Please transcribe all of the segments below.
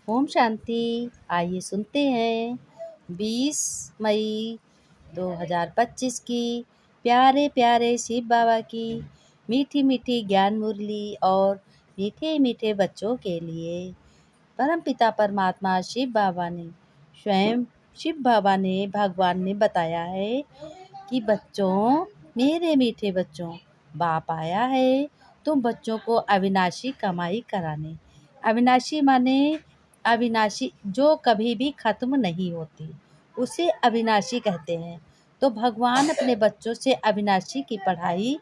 ओम शांति। आइए सुनते हैं 20 मई 2025 की प्यारे प्यारे शिव बाबा की मीठी मीठी ज्ञान मुरली और मीठे मीठे बच्चों के लिए परमपिता परमात्मा शिव बाबा ने स्वयं भगवान ने बताया है कि बच्चों, मेरे मीठे बच्चों, बाप आया है तुम बच्चों को अविनाशी कमाई कराने। अविनाशी माने अविनाशी जो कभी भी खत्म नहीं होती, उसे अविनाशी कहते हैं। तो भगवान अपने बच्चों से अविनाशी की पढ़ाई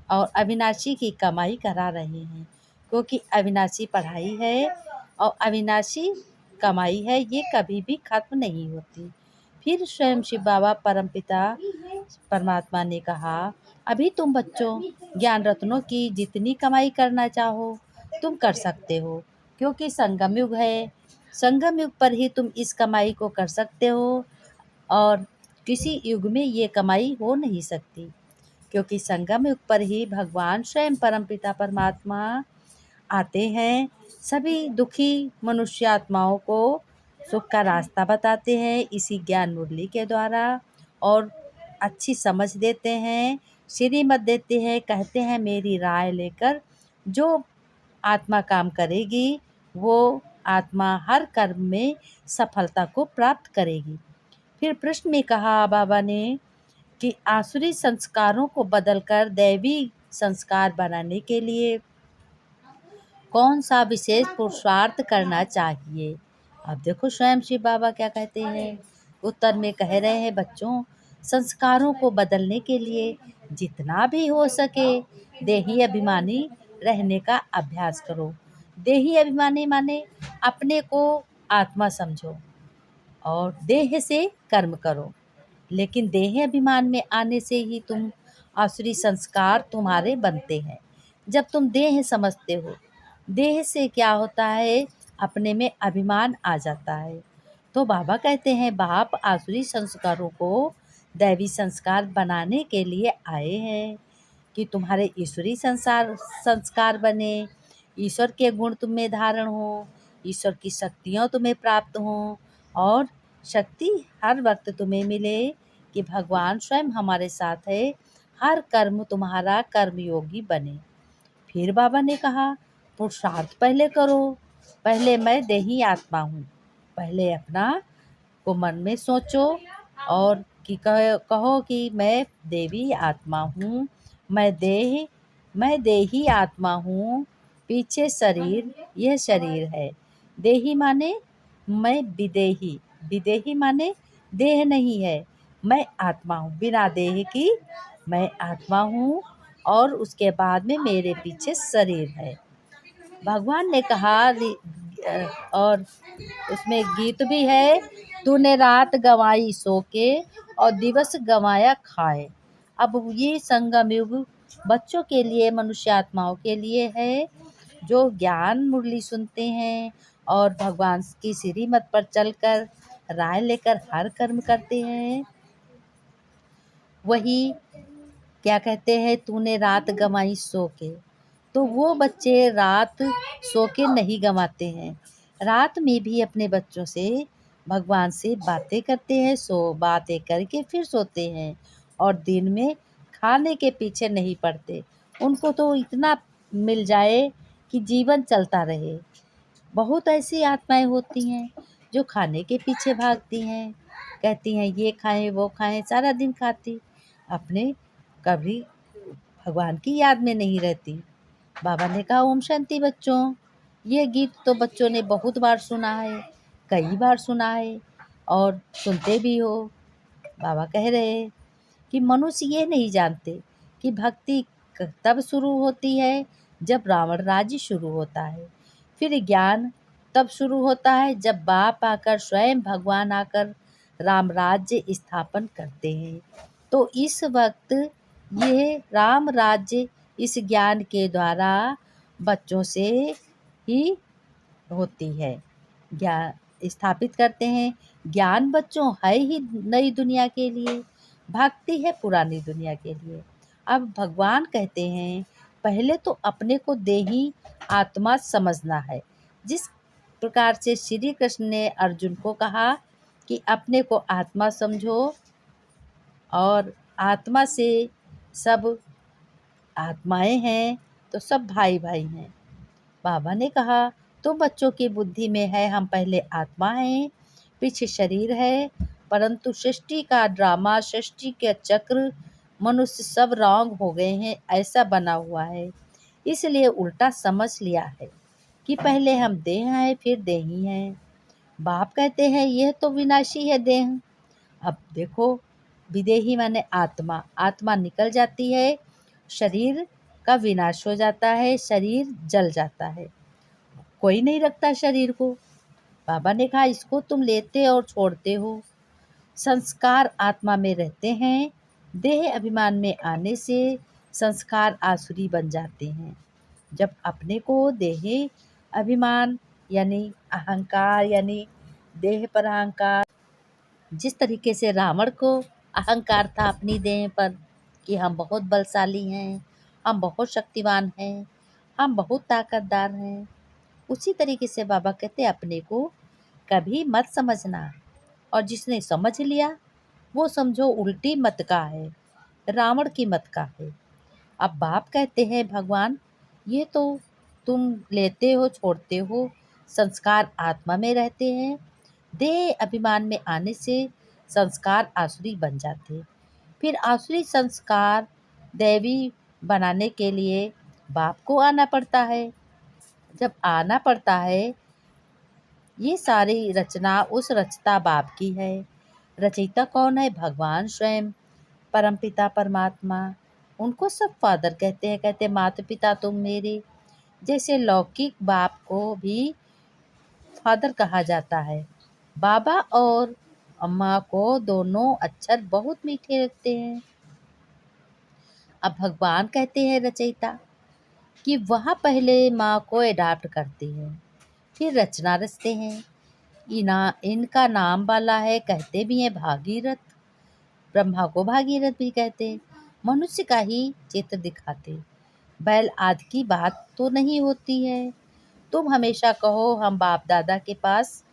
और अविनाशी की कमाई करा रहे हैं, क्योंकि अविनाशी पढ़ाई है और अविनाशी कमाई है, ये कभी भी खत्म नहीं होती। फिर स्वयं शिव बाबा परमपिता परमात्मा ने कहा, अभी तुम बच्चों ज्ञान रत्नों की जितनी कमाई करना चाहो तुम कर सकते हो, क्योंकि संगम युग है। संगम युग पर ही तुम इस कमाई को कर सकते हो और किसी युग में ये कमाई हो नहीं सकती, क्योंकि संगम युग पर ही भगवान स्वयं परमपिता परमात्मा आते हैं, सभी दुखी मनुष्यात्माओं को सुख का रास्ता बताते हैं इसी ज्ञान मुरली के द्वारा, और अच्छी समझ देते हैं, श्रीमत देते हैं, कहते हैं मेरी राय लेकर जो आत्मा काम करेगी वो आत्मा हर कर्म में सफलता को प्राप्त करेगी। फिर प्रश्न में कहा बाबा ने कि आसुरी संस्कारों को बदलकर दैवी संस्कार बनाने के लिए कौन सा विशेष पुरुषार्थ करना चाहिए। अब देखो स्वयं शिव बाबा क्या कहते हैं, उत्तर में कह रहे हैं, बच्चों संस्कारों को बदलने के लिए जितना भी हो सके देही अभिमानी रहने का अभ्यास करो। देही अभिमानी माने अपने को आत्मा समझो और देह से कर्म करो, लेकिन देह अभिमान में आने से ही तुम आसुरी संस्कार तुम्हारे बनते हैं। जब तुम देह समझते हो, देह से क्या होता है, अपने में अभिमान आ जाता है। तो बाबा कहते हैं बाप आसुरी संस्कारों को दैवी संस्कार बनाने के लिए आए हैं कि तुम्हारे ईश्वरी संस्कार बने, ईश्वर के गुण तुम में धारण हो, ईश्वर की शक्तियाँ तुम्हें प्राप्त हों और शक्ति हर वक्त तुम्हें मिले कि भगवान स्वयं हमारे साथ है, हर कर्म तुम्हारा कर्मयोगी बने। फिर बाबा ने कहा पुरुषार्थ पहले करो, पहले मैं देही आत्मा हूँ, पहले अपना को मन में सोचो और कि कहो कि मैं देवी आत्मा हूँ, मैं देही आत्मा हूँ, पीछे शरीर, यह शरीर है। देही माने मैं विदेही, विदेही माने देह नहीं है, मैं आत्मा हूँ, बिना देह की मैं आत्मा हूँ और उसके बाद में मेरे पीछे शरीर है। भगवान ने कहा और उसमें गीत भी है, तूने रात गंवाई सो के और दिवस गंवाया खाए। अब ये संगम युग बच्चों के लिए, मनुष्य आत्माओं के लिए है जो ज्ञान मुरली सुनते हैं और भगवान की श्रीमत पर चलकर राय लेकर हर कर्म करते हैं। वही क्या कहते हैं, तूने रात गंवाई सो के, तो वो बच्चे रात सो के नहीं गंवाते हैं, रात में भी अपने बच्चों से भगवान से बातें करते हैं, बातें करके फिर सोते हैं और दिन में खाने के पीछे नहीं पड़ते। उनको तो इतना मिल जाए कि जीवन चलता रहे। बहुत ऐसी आत्माएं होती हैं जो खाने के पीछे भागती हैं, कहती हैं ये खाएं वो खाएं, सारा दिन खाती, अपने कभी भगवान की याद में नहीं रहती। बाबा ने कहा ओम शांति बच्चों, ये गीत तो बच्चों ने बहुत बार सुना है, कई बार सुना है और सुनते भी हो। बाबा कह रहे हैं कि मनुष्य ये नहीं जानते कि भक्ति तब शुरू होती है जब रावण राज्य शुरू होता है, फिर ज्ञान तब शुरू होता है जब बाप आकर, स्वयं भगवान आकर राम राज्य स्थापन करते हैं। तो इस वक्त ये राम राज्य इस ज्ञान के द्वारा बच्चों से ही होती है, ज्ञान स्थापित करते हैं। ज्ञान बच्चों है ही नई दुनिया के लिए, भक्ति है पुरानी दुनिया के लिए। अब भगवान कहते हैं पहले तो अपने को देही आत्मा समझना है, जिस प्रकार से श्री कृष्ण ने अर्जुन को कहा कि अपने को आत्मा समझो और आत्मा से सब आत्माएं हैं तो सब भाई भाई हैं। बाबा ने कहा तुम बच्चों की बुद्धि में है हम पहले आत्मा हैं, पीछे शरीर है, परंतु सृष्टि का ड्रामा, सृष्टि के चक्र, मनुष्य सब रॉन्ग हो गए हैं, ऐसा बना हुआ है। इसलिए उल्टा समझ लिया है कि पहले हम देह हैं फिर देही हैं। बाप कहते हैं यह तो विनाशी है देह। अब देखो, विदेही माने आत्मा, आत्मा निकल जाती है, शरीर का विनाश हो जाता है, शरीर जल जाता है, कोई नहीं रखता शरीर को। बाबा ने कहा इसको तुम लेते और छोड़ते हो। संस्कार आत्मा में रहते हैं, देह अभिमान में आने से संस्कार आसुरी बन जाते हैं। जब अपने को देह अभिमान यानी अहंकार यानी देह पर अहंकार, जिस तरीके से रावण को अहंकार था अपनी देह पर कि हम बहुत बलशाली हैं, हम बहुत शक्तिवान हैं, हम बहुत ताकतदार हैं, उसी तरीके से बाबा कहते अपने को कभी मत समझना। और जिसने समझ लिया वो समझो उल्टी मत का है, रावण की मत का है। अब बाप कहते हैं भगवान ये तो तुम लेते हो छोड़ते हो, संस्कार आत्मा में रहते हैं, देह अभिमान में आने से संस्कार आसुरी बन जाते। फिर आसुरी संस्कार दैवी बनाने के लिए बाप को आना पड़ता है। जब आना पड़ता है, ये सारी रचना उस रचता बाप की है। रचयिता कौन है? भगवान स्वयं, परमपिता परमात्मा। उनको सब फादर कहते हैं, कहते माता पिता तुम मेरे। जैसे लौकिक बाप को भी फादर कहा जाता है, बाबा और अम्मा को दोनों अक्षर बहुत मीठे लगते हैं। अब भगवान कहते हैं रचयिता कि वह पहले माँ को अडॉप्ट करते हैं, फिर रचना रचते हैं। इनका नाम वाला है, कहते भी हैं भागीरथ, ब्रह्मा को भागीरथ भी कहते, मनुष्य का ही चित्र दिखाते। बैल आदि की बात तो नहीं होती है। तुम हमेशा कहो हम बाप दादा के पास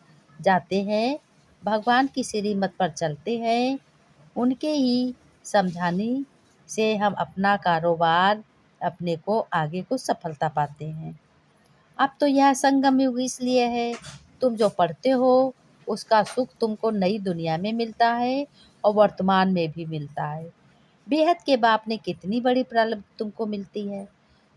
जाते हैं, भगवान की श्रीमत पर चलते हैं, उनके ही समझाने से हम अपना कारोबार, अपने को आगे को सफलता पाते हैं। अब तो यह संगम युग इसलिए है, तुम जो पढ़ते हो उसका सुख तुमको नई दुनिया में मिलता है और वर्तमान में भी मिलता है। बेहद के बाप ने कितनी बड़ी प्रलब्ध तुमको मिलती है।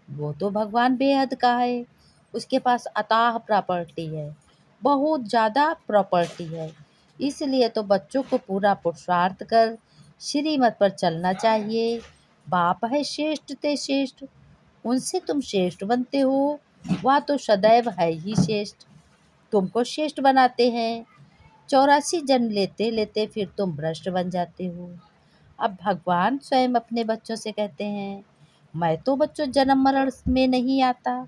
वो तो भगवान बेहद का है, उसके पास अथाह प्रॉपर्टी है, बहुत ज़्यादा प्रॉपर्टी है। इसलिए तो बच्चों को पूरा पुरुषार्थ कर श्रीमत पर चलना चाहिए। बाप है श्रेष्ठ ते श्रेष्ठ, उनसे तुम श्रेष्ठ बनते हो, वह तो सदैव है ही श्रेष्ठ, तुमको श्रेष्ठ बनाते हैं। 84 जन्म लेते लेते फिर तुम भ्रष्ट बन जाते हो। अब भगवान स्वयं अपने बच्चों से कहते हैं मैं तो बच्चों जन्म मरण में नहीं आता,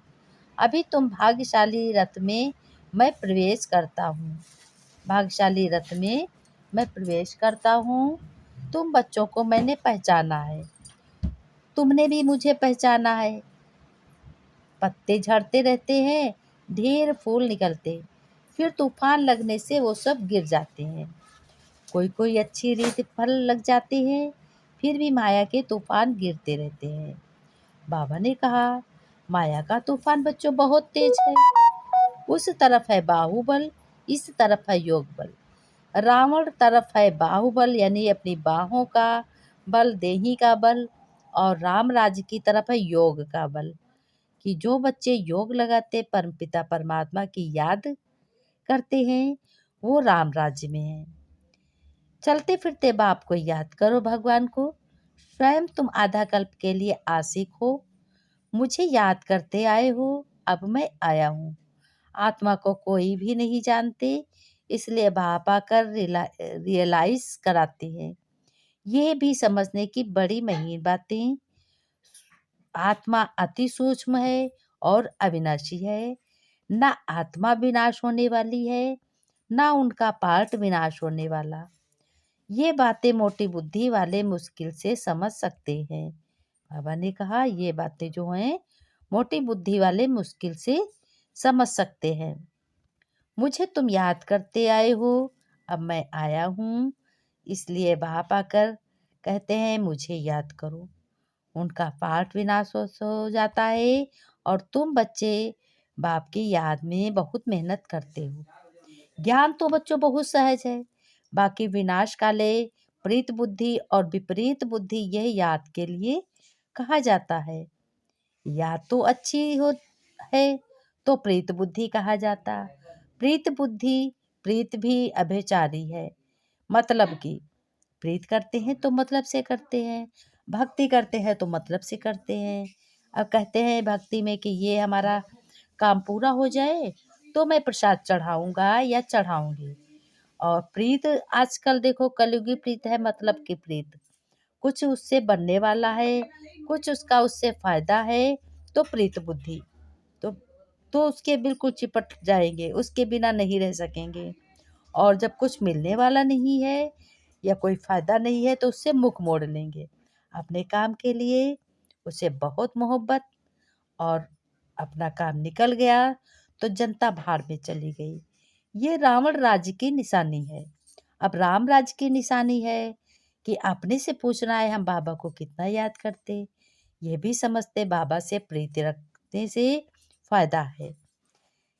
अभी तुम भाग्यशाली रथ में मैं प्रवेश करता हूँ, भाग्यशाली रथ में मैं प्रवेश करता हूँ। तुम बच्चों को मैंने पहचाना है, तुमने भी मुझे पहचाना है। पत्ते झड़ते रहते हैं, ढेर फूल निकलते, फिर तूफान लगने से वो सब गिर जाते हैं। कोई कोई अच्छी रीत फल लग जाते हैं, फिर भी माया के तूफान गिरते रहते हैं। बाबा ने कहा माया का तूफान बच्चों बहुत तेज है, उस तरफ है बाहुबल, इस तरफ है योग बल। रावण तरफ है बाहुबल यानी अपनी बाहों का बल, देही का बल, और राम राज्य की तरफ है योग का बल कि जो बच्चे योग लगाते परमपिता परमात्मा की याद करते हैं वो राम राज्य में हैं। चलते फिरते बाप को याद करो, भगवान को। स्वयं तुम आधा कल्प के लिए आशिक हो, मुझे याद करते आए हो, अब मैं आया हूँ। आत्मा को कोई भी नहीं जानते, इसलिए बाप आकर रियलाइज कराते हैं। ये भी समझने की बड़ी महीन बातें। आत्मा अति सूक्ष्म है और अविनाशी है, ना आत्मा विनाश होने वाली है, ना उनका पार्ट विनाश होने वाला। ये बातें मोटी बुद्धि वाले मुश्किल से समझ सकते हैं। बाबा ने कहा ये बातें जो हैं मोटी बुद्धि वाले मुश्किल से समझ सकते हैं। मुझे तुम याद करते आए हो, अब मैं आया हूँ, इसलिए बाप आकर कहते हैं मुझे याद करो। उनका पाठ विनाश हो जाता है और तुम बच्चे बाप की याद में बहुत मेहनत करते हो। ज्ञान तो बच्चों बहुत सहज है, बाकी विनाश काले प्रीत बुद्धि और विपरीत बुद्धि यह याद के लिए कहा जाता है। याद तो अच्छी हो है तो प्रीत बुद्धि कहा जाता। प्रीत बुद्धि, प्रीत भी अभिचारी है, मतलब की प्रीत करते हैं तो मतलब से करते हैं, भक्ति करते हैं तो मतलब से करते हैं। अब कहते हैं भक्ति में कि ये हमारा काम पूरा हो जाए तो मैं प्रसाद चढ़ाऊंगा या चढ़ाऊंगी। और प्रीत आजकल देखो कलयुगी प्रीत है, मतलब की प्रीत, कुछ उससे बनने वाला है, कुछ उसका उससे फायदा है, तो प्रीत बुद्धि तो उसके बिल्कुल चिपट जाएंगे, उसके बिना नहीं रह सकेंगे। और जब कुछ मिलने वाला नहीं है या कोई फायदा नहीं है तो उससे मुख मोड़ लेंगे। अपने काम के लिए उसे बहुत मोहब्बत, और अपना काम निकल गया तो जनता भाड़ में चली गई। ये रावण राज्य की निशानी है। अब राम राज्य की निशानी है कि अपने से पूछना है हम बाबा को कितना याद करते, ये भी समझते बाबा से प्रीति रखने से फायदा है।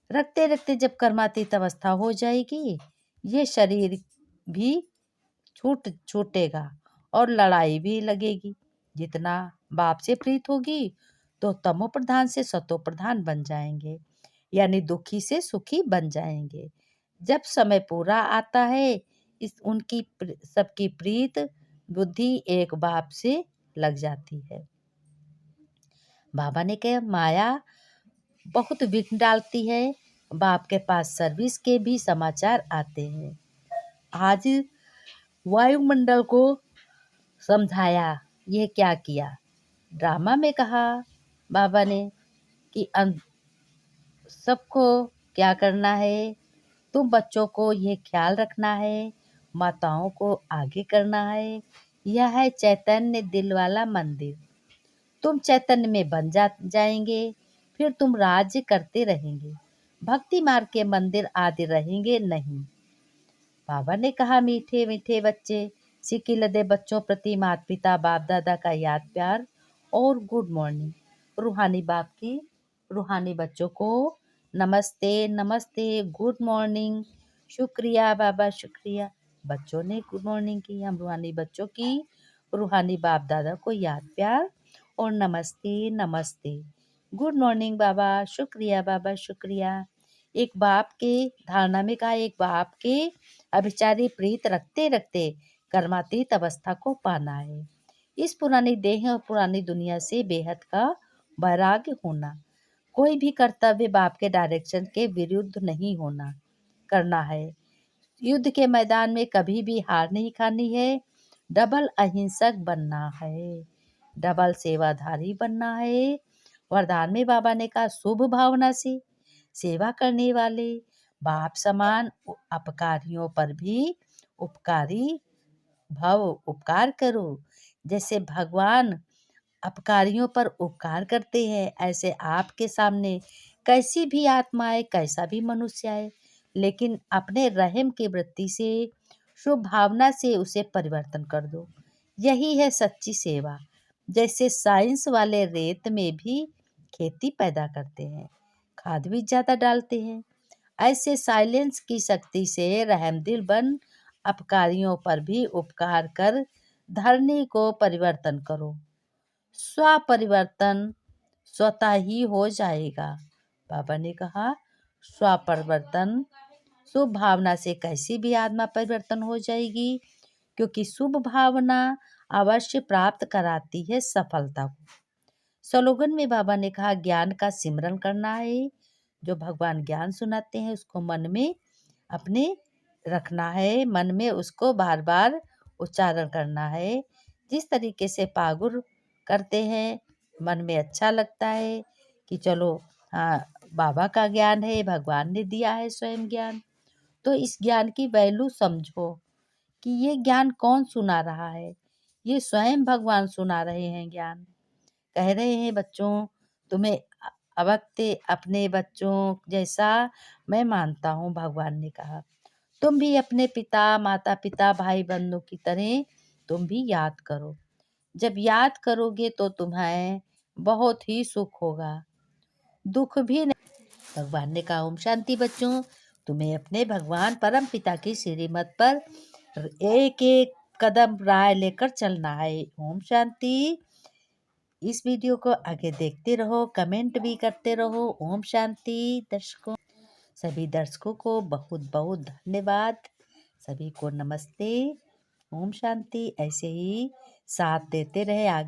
रखते रखते जब कर्मातीत अवस्था हो जाएगी, ये शरीर भी छूटेगा और लड़ाई भी लगेगी। जितना बाप से प्रीत होगी तो तमो प्रधान से सतो प्रधान बन जाएंगे, यानी दुखी से सुखी बन जाएंगे। जब समय पूरा आता है इस उनकी सबकी प्रीत बुद्धि एक बाप से लग जाती है। बाबा ने कहा माया बहुत विघ्न डालती है, बाप के पास सर्विस के भी समाचार आते हैं। आज वायुमंडल को समझाया, ये क्या किया। ड्रामा में कहा बाबा ने कि सबको क्या करना है, तुम बच्चों को ये ख्याल रखना है, माताओं को आगे करना है। यह है चैतन्य दिल वाला मंदिर। तुम चैतन्य में बन जाएंगे, फिर तुम राज्य करते रहेंगे। भक्ति मार्ग के मंदिर आदि रहेंगे नहीं। बाबा ने कहा मीठे मीठे बच्चे, सिक्की लदे बच्चों प्रति माता पिता बाप दादा का याद प्यार और गुड मॉर्निंग। रूहानी बाप की रूहानी बच्चों को नमस्ते नमस्ते, गुड मॉर्निंग, शुक्रिया बाबा शुक्रिया। बच्चों ने गुड मॉर्निंग की, हम रूहानी बच्चों की रूहानी बाप दादा को याद प्यार और नमस्ते नमस्ते, गुड मॉर्निंग बाबा शुक्रिया। एक बाप के धारणा में कहा, एक बाप के अभिचारी प्रीत रखते रखते कर्मातीत अवस्था को पाना है। इस पुरानी देह और पुरानी दुनिया से बेहद का वैराग्य होना। कोई भी कर्तव्य बाप के डायरेक्शन के विरुद्ध नहीं होना करना है। युद्ध के मैदान में कभी भी हार नहीं खानी है। डबल अहिंसक बनना है, डबल सेवाधारी बनना है। वरदान में बाबा ने कहा शुभ भावना से सेवा करने वाले बाप समान अपकारियों पर भी उपकारी भव, उपकार करो। जैसे भगवान अपकारियों पर उपकार करते हैं, ऐसे आपके सामने कैसी भी आत्मा आए, कैसा भी मनुष्य आए, लेकिन अपने रहम की वृत्ति से शुभ भावना से उसे परिवर्तन कर दो। यही है सच्ची सेवा। जैसे साइंस वाले रेत में भी खेती पैदा करते हैं, खाद भी ज़्यादा डालते हैं, ऐसे साइलेंस की शक्ति से रहमदिल बन अपकारियों पर भी उपकार कर धरनी को परिवर्तन करो। स्वपरिवर्तन स्वतः ही हो जाएगा। बाबा ने कहा स्वपरिवर्तन शुभ भावना से कैसी भी आत्मा परिवर्तन हो जाएगी, क्योंकि शुभ भावना अवश्य प्राप्त कराती है सफलता को। स्लोगन में बाबा ने कहा ज्ञान का सिमरन करना है। जो भगवान ज्ञान सुनाते हैं उसको मन में अपने रखना है, मन में उसको बार बार उच्चारण करना है। जिस तरीके से पागुर करते हैं, मन में अच्छा लगता है कि चलो हाँ बाबा का ज्ञान है, भगवान ने दिया है स्वयं ज्ञान, तो इस ज्ञान की वैल्यू समझो कि ये ज्ञान कौन सुना रहा है। ये स्वयं भगवान सुना रहे हैं ज्ञान। कह रहे हैं बच्चों तुम्हें अबकते अपने बच्चों जैसा मैं मानता हूँ, भगवान ने कहा। तुम भी अपने पिता, माता पिता, भाई बहनों की तरह तुम भी याद करो। जब याद करोगे तो तुम्हें बहुत ही सुख होगा, दुख भी नहीं। भगवान ने कहा ओम शांति बच्चों, तुम्हें अपने भगवान परम पिता की श्रीमत पर एक एक कदम राह लेकर चलना है। ओम शांति। इस वीडियो को आगे देखते रहो, कमेंट भी करते रहो। ओम शांति। दर्शकों, सभी दर्शकों को बहुत बहुत धन्यवाद। सभी को नमस्ते। ओम शांति। ऐसे ही साथ देते रहे आगे।